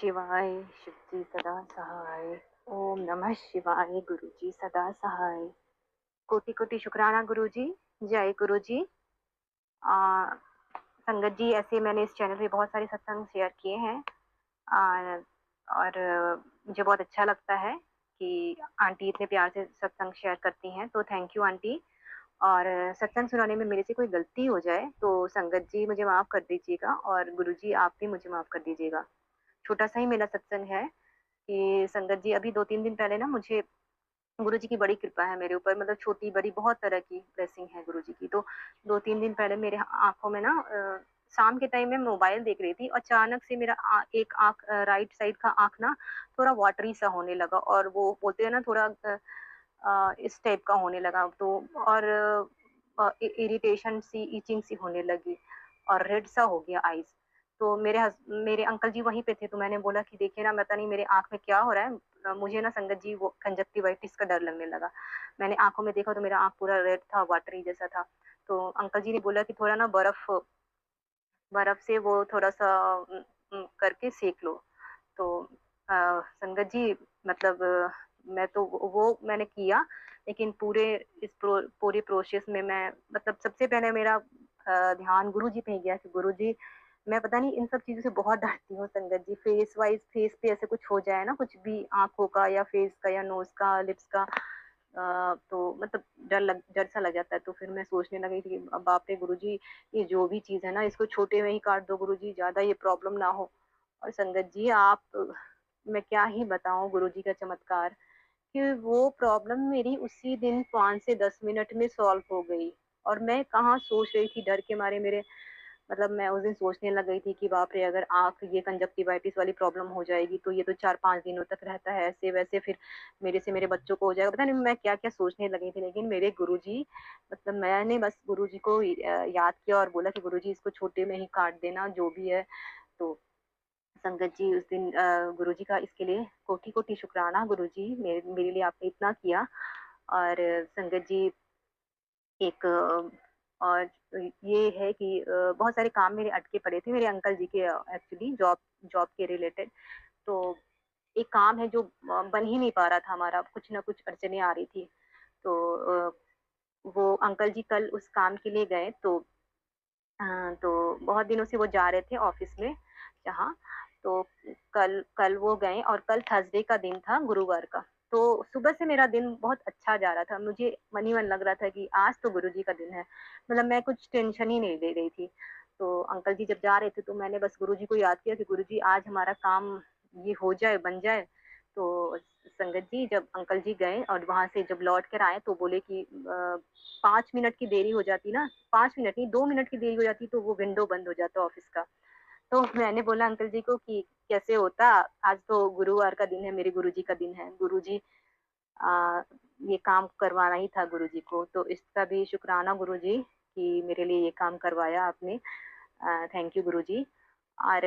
शिवाय, शिव जी सदा सहाय। ओम नमः शिवाय, गुरु जी सदा सहाय। कोटि कोटि शुक्राना गुरु जी। जय गुरु जी। आ, संगत जी, ऐसे मैंने इस चैनल पे बहुत सारे सत्संग शेयर किए हैं। आ, और मुझे बहुत अच्छा लगता है कि आंटी इतने प्यार से सत्संग शेयर करती हैं, तो थैंक यू आंटी। और सत्संग सुनाने में मेरे से कोई गलती हो जाए तो संगत जी मुझे माफ कर दीजिएगा, और गुरु जी आप भी मुझे माफ कर दीजिएगा। छोटा सा ही मेरा सत्संग है कि संगत जी, अभी 2-3 दिन पहले ना मुझे गुरु जी की बड़ी कृपा है मेरे ऊपर, मतलब छोटी बड़ी बहुत तरह की ब्लेसिंग है गुरु जी की। तो 2-3 दिन पहले मेरे आंखों में ना शाम के टाइम में मोबाइल देख रही थी, अचानक से मेरा एक आंख, राइट साइड का आंख ना थोड़ा वाटरी सा होने लगा, और वो बोलते हैं ना थोड़ा इस टाइप का होने लगा। तो और इरिटेशन सी, इचिंग सी होने लगी, और रेड सा हो गया आईज। तो मेरे अंकल जी वहीं पे थे, तो मैंने बोला कि देखिए ना, पता नहीं मेरे आंख में क्या हो रहा है। मुझे ना संगत जी वो कंजक्टिवाइटिस का डर लगने लगा। मैंने आंखों में देखा तो मेरा आंख पूरा रेड था, वाटरी जैसा था। तो अंकल जी ने बोला कि थोड़ा ना बर्फ बर्फ से वो थोड़ा सा करके सेक लो। तो संगत जी, मतलब मैं तो वो मैंने किया, लेकिन पूरे प्रोसेस में मैं, मतलब सबसे पहले मेरा ध्यान गुरु जी पे ही गया कि गुरु जी, मैं पता नहीं इन सब चीजों से बहुत डरती हूँ संगत जी। फेस वाइज, फेस पे ऐसे कुछ हो जाए ना, कुछ भी आंखों का या फेस का या नोज का, लिप्स का, तो मतलब डर सा लग जाता है। तो फिर मैं सोचने लगी कि अब बाप रे गुरु जी, ये जो भी चीज है ना, इसको छोटे में ही काट दो गुरु जी, ज्यादा ये प्रॉब्लम ना हो। और संगत जी आप, मैं क्या ही बताऊं गुरु जी का चमत्कार, कि वो प्रॉब्लम मेरी उसी दिन 5 से 10 मिनट में सॉल्व हो गई। और मैं कहाँ सोच रही थी, डर के मारे मेरे, मतलब मैं उस दिन सोचने लग गई थी कि बाप रे, अगर आंख ये कंजक्टिवाइटिस वाली प्रॉब्लम हो जाएगी तो ये तो 4-5 दिनों तक रहता है, ऐसे वैसे फिर मेरे से मेरे बच्चों को हो जाएगा, पता नहीं मैं क्या क्या सोचने लगी थी। लेकिन मेरे गुरुजी, मतलब मैंने बस गुरुजी को याद किया और बोला कि गुरुजी इसको छोटे में ही काट देना जो भी है। तो संगत जी उस दिन गुरुजी का इसके लिए कोटि कोटि शुक्राना गुरुजी, मेरे लिए आपने इतना किया। और संगत जी, एक और ये है कि बहुत सारे काम मेरे अटके पड़े थे मेरे अंकल जी के, एक्चुअली जॉब जॉब के रिलेटेड। तो एक काम है जो बन ही नहीं पा रहा था हमारा, कुछ ना कुछ अड़चने आ रही थी। तो वो अंकल जी कल उस काम के लिए गए। तो तो बहुत दिनों से वो जा रहे थे ऑफिस में जहाँ। तो कल कल वो गए, और कल थर्सडे का दिन था, गुरुवार का। तो सुबह से मेरा दिन बहुत अच्छा जा रहा था, मुझे मन ही मन लग रहा था कि आज तो गुरुजी का दिन है, मतलब मैं कुछ टेंशन ही नहीं ले रही थी। तो अंकल जी जब जा रहे थे तो मैंने बस गुरुजी को याद किया कि गुरुजी आज हमारा काम ये हो जाए, बन जाए। तो संगत जी, जब अंकल जी गए और वहां से जब लौट कर आए तो बोले कि 5 मिनट की देरी हो जाती ना, 5 मिनट नहीं, 2 मिनट की देरी हो जाती तो वो विंडो बंद हो जाता ऑफिस का। तो मैंने बोला अंकल जी को कि कैसे होता, आज तो गुरुवार का दिन है, मेरे गुरुजी का दिन है। गुरुजी, आ, ये काम करवाना ही था गुरुजी को, तो इसका भी शुक्राना गुरुजी कि मेरे लिए ये काम करवाया आपने। थैंक यू गुरुजी। और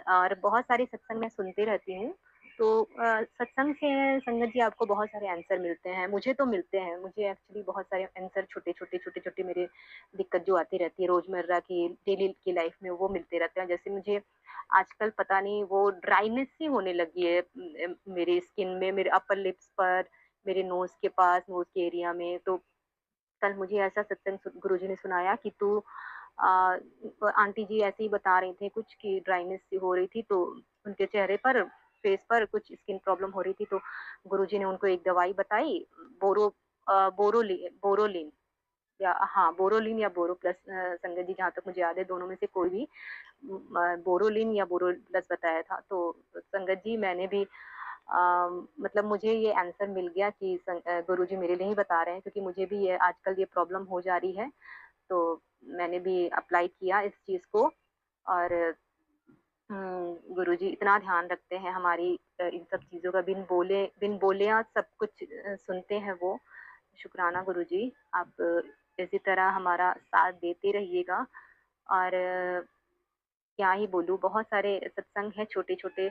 और बहुत सारे सत्संग मैं सुनते रहती हूँ। तो सत्संग से संगत जी आपको बहुत सारे आंसर मिलते हैं, मुझे तो मिलते हैं, मुझे एक्चुअली बहुत सारे आंसर, छोटे छोटे मेरे दिक्कत जो आती रहती है रोजमर्रा की डेली की लाइफ में, वो मिलते रहते हैं। जैसे मुझे आजकल पता नहीं वो ड्राइनेस सी होने लगी है मेरी स्किन में, मेरे अपर लिप्स पर, मेरे नोज के पास, नोज के एरिया में। तो कल मुझे ऐसा सत्संग गुरुजी ने सुनाया कि तू आंटी जी ऐसे ही बता रही थी कुछ कि ड्राइनेस सी हो रही थी, तो उनके चेहरे पर, फेस पर कुछ स्किन प्रॉब्लम हो रही थी। तो गुरुजी ने उनको एक दवाई बताई, बोरो बोरोलिन, या हाँ बोरोलिन या बोरो प्लस, संगत जी जहाँ तक मुझे याद है दोनों में से कोई भी, बोरोलिन या बोरो प्लस बताया था। तो संगत जी मैंने भी मतलब मुझे ये आंसर मिल गया कि गुरुजी मेरे लिए ही बता रहे हैं, क्योंकि मुझे भी ये आजकल ये प्रॉब्लम हो जा रही है। तो मैंने भी अप्लाई किया इस चीज को। और गुरुजी इतना ध्यान रखते हैं हमारी इन सब चीजों का, बिन बोले आप सब कुछ सुनते हैं वो। शुक्राना गुरुजी, आप इसी तरह हमारा साथ देते रहिएगा। और क्या ही बोलूं, बहुत सारे सत्संग हैं छोटे छोटे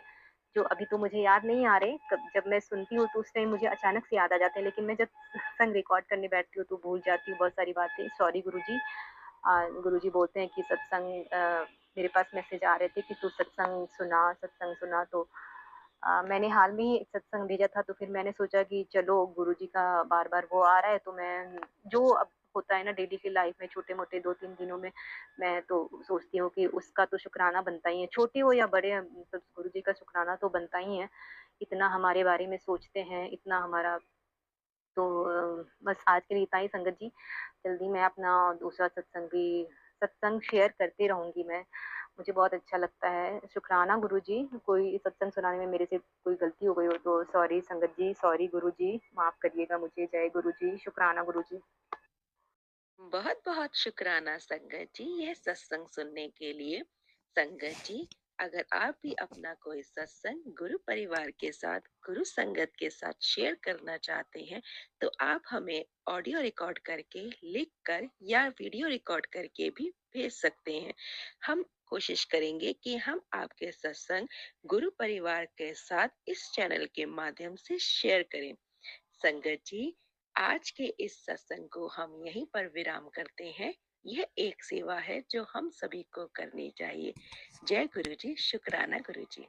जो अभी तो मुझे याद नहीं आ रहे, जब मैं सुनती हूँ तो उस टाइम मुझे अचानक से याद आ जाते हैं, लेकिन मैं जब सत्संग रिकॉर्ड करने बैठती हूँ तो भूल जाती हूँ बहुत सारी बातें, सॉरी गुरुजी। गुरुजी बोलते हैं कि सत्संग मेरे पास मैसेज आ रहे थे कि तू सत्संग सुना। तो मैंने हाल में ही एक सत्संग भेजा था, तो फिर मैंने सोचा कि चलो गुरुजी का बार-बार वो आ रहा है, तो मैं जो अब होता है ना डेली की लाइफ में छोटे-मोटे 2-3 दिनों में, मैं तो सोचती हूँ कि उसका तो शुकराना बनता ही है। छोटे हो या बड़े, मतलब गुरुजी का शुकराना तो बनता ही है। इतना हमारे बारे में सोचते हैं, इतना हमारा। तो बस आज के लिए इतना ही संगत जी। जल्दी मैं अपना दूसरा सत्संग शेयर करती रहूँगी मैं। मुझे बहुत अच्छा लगता है। शुकराना गुरुजी, कोई सत्संग सुनाने में मेरे से कोई गलती हो गई हो तो सॉरी संगत जी, सॉरी गुरुजी, माफ़ करिएगा मुझे। जय गुरुजी, शुकराना गुरुजी। बहुत बहुत शुक्राना संगत जी यह सत्संग सुनने के लिए। संगत जी, अगर आप भी अपना कोई सत्संग गुरु परिवार के साथ, गुरु संगत के साथ शेयर करना चाहते हैं, तो आप हमें ऑडियो रिकॉर्ड करके, लिख कर या वीडियो रिकॉर्ड करके भी भेज सकते हैं। हम कोशिश करेंगे कि हम आपके सत्संग गुरु परिवार के साथ इस चैनल के माध्यम से शेयर करें। संगत जी, आज के इस सत्संग को हम यहीं पर विराम करते हैं। यह एक सेवा है जो हम सभी को करनी चाहिए। जय गुरु जी, शुक्राना गुरु जी।